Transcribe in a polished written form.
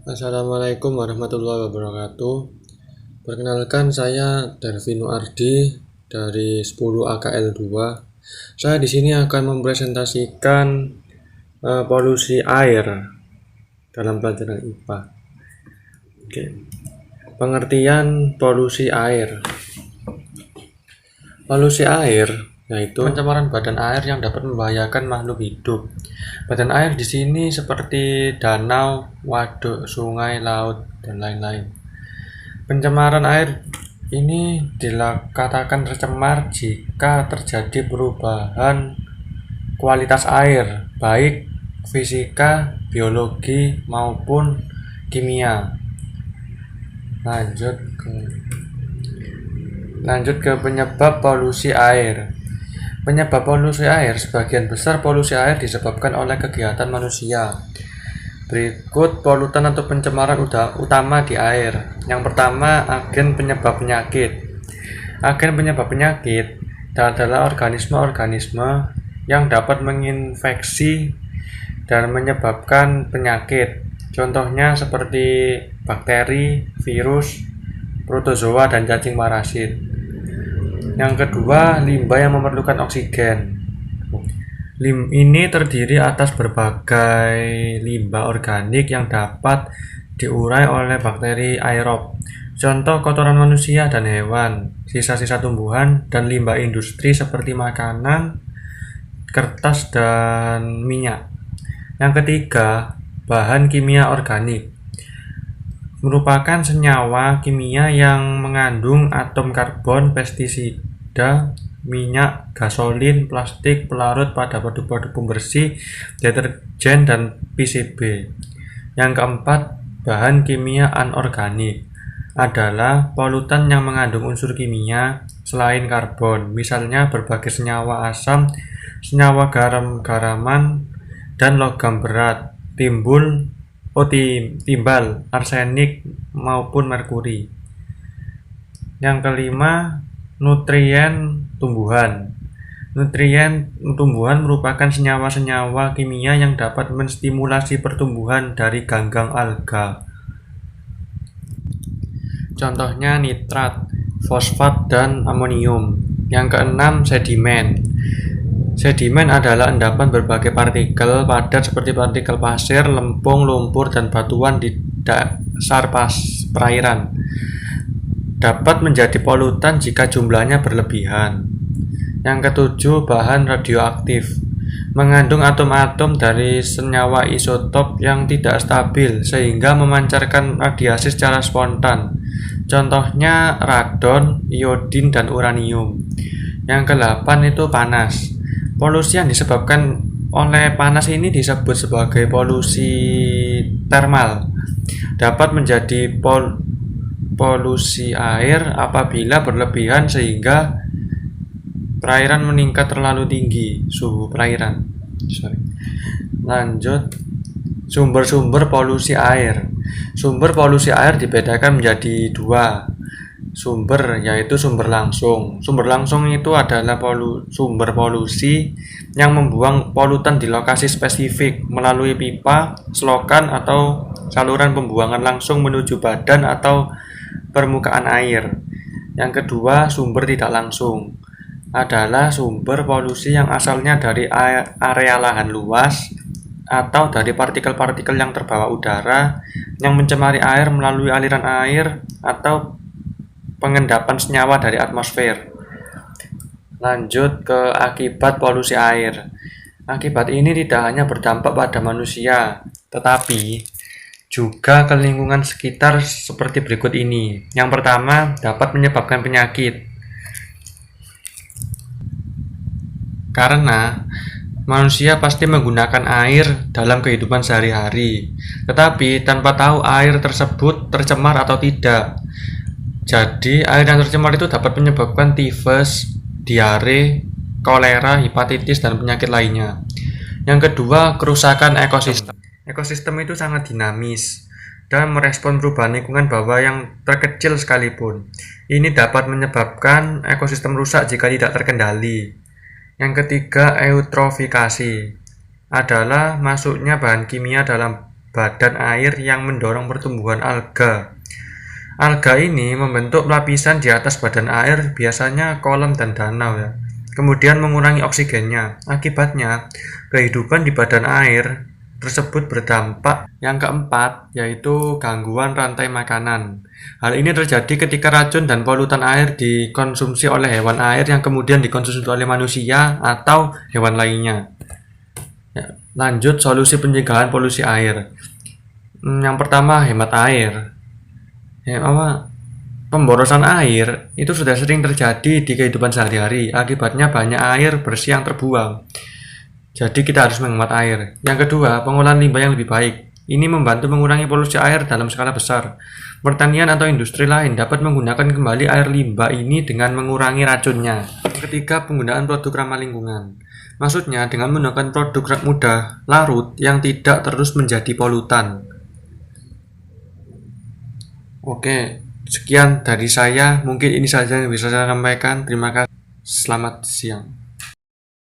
Assalamualaikum warahmatullahi wabarakatuh. Perkenalkan, saya Darvino Ardi dari 10 AKL 2. Saya di sini akan mempresentasikan polusi air dalam pelajaran IPA. Oke. Pengertian polusi air. Polusi air yaitu pencemaran badan air yang dapat membahayakan makhluk hidup. Badan air di sini seperti danau, waduk, sungai, laut, dan lain-lain. Pencemaran air ini dikatakan tercemar jika terjadi perubahan kualitas air, baik fisika, biologi, maupun kimia. Lanjut ke penyebab polusi air. Penyebab polusi air, sebagian besar polusi air disebabkan oleh kegiatan manusia. Berikut polutan atau pencemaran utama di air. Yang pertama, agen penyebab penyakit. Agen penyebab penyakit adalah organisme-organisme yang dapat menginfeksi dan menyebabkan penyakit. Contohnya seperti bakteri, virus, protozoa, dan cacing parasit. Yang kedua, limbah yang memerlukan oksigen. Ini terdiri atas berbagai limbah organik yang dapat diurai oleh bakteri aerob. Contoh kotoran manusia dan hewan, sisa-sisa tumbuhan, dan limbah industri seperti makanan, kertas, dan minyak. Yang ketiga, bahan kimia organik. Merupakan senyawa kimia yang mengandung atom karbon, pestisida, minyak, gasolin, plastik, pelarut pada produk-produk pembersih, deterjen, dan PCB. Yang keempat, bahan kimia anorganik adalah polutan yang mengandung unsur kimia selain karbon, misalnya berbagai senyawa asam, senyawa garam-garaman, dan logam berat, timbal, arsenik, maupun merkuri. Yang kelima, nutrien tumbuhan. Nutrien tumbuhan merupakan senyawa-senyawa kimia yang dapat menstimulasi pertumbuhan dari ganggang alga. Contohnya nitrat, fosfat, dan amonium. Yang keenam, sedimen. Sedimen adalah endapan berbagai partikel padat seperti partikel pasir, lempung, lumpur, dan batuan di dasar perairan. Dapat menjadi polutan jika jumlahnya berlebihan. Yang ketujuh, bahan radioaktif. Mengandung atom-atom dari senyawa isotop yang tidak stabil sehingga memancarkan radiasi secara spontan. Contohnya radon, iodin, dan uranium. Yang kedelapan itu panas. Polusi yang disebabkan oleh panas ini disebut sebagai polusi termal. Dapat menjadi polusi air apabila berlebihan sehingga perairan meningkat terlalu tinggi suhu perairan. Lanjut, sumber-sumber polusi air. Sumber polusi air dibedakan menjadi dua sumber, yaitu sumber langsung. Sumber langsung itu adalah sumber polusi yang membuang polutan di lokasi spesifik melalui pipa, selokan, atau saluran pembuangan langsung menuju badan atau permukaan air. Yang kedua, sumber tidak langsung adalah sumber polusi yang asalnya dari area lahan luas atau dari partikel-partikel yang terbawa udara yang mencemari air melalui aliran air atau pengendapan senyawa dari atmosfer. Lanjut ke akibat polusi air. Akibat ini tidak hanya berdampak pada manusia, tetapi juga ke lingkungan sekitar seperti berikut ini. Yang pertama, dapat menyebabkan penyakit. Karena manusia pasti menggunakan air dalam kehidupan sehari-hari, tetapi tanpa tahu air tersebut tercemar atau tidak. Jadi, air yang tercemar itu dapat menyebabkan tifus, diare, kolera, hepatitis, dan penyakit lainnya. Yang kedua, kerusakan ekosistem. Ekosistem itu sangat dinamis dan merespon perubahan lingkungan bawah yang terkecil sekalipun. Ini dapat menyebabkan ekosistem rusak jika tidak terkendali. Yang ketiga, eutrofikasi adalah masuknya bahan kimia dalam badan air yang mendorong pertumbuhan alga. Alga ini membentuk lapisan di atas badan air, biasanya kolam dan danau ya. Kemudian mengurangi oksigennya. Akibatnya, kehidupan di badan air tersebut berdampak. Yang keempat, yaitu gangguan rantai makanan. Hal ini terjadi ketika racun dan polutan air dikonsumsi oleh hewan air yang kemudian dikonsumsi oleh manusia atau hewan lainnya. Ya, lanjut solusi pencegahan polusi air. Yang pertama, hemat air. Pemborosan air itu sudah sering terjadi di kehidupan sehari-hari. Akibatnya banyak air bersih yang terbuang. Jadi kita harus menghemat air. Yang kedua, pengolahan limbah yang lebih baik. Ini membantu mengurangi polusi air dalam skala besar. Pertanian atau industri lain dapat menggunakan kembali air limbah ini dengan mengurangi racunnya. Ketiga, penggunaan produk ramah lingkungan. Maksudnya dengan menggunakan produk mudah larut yang tidak terus menjadi polutan. Oke, sekian dari saya. Mungkin ini saja yang bisa saya sampaikan. Terima kasih. Selamat siang.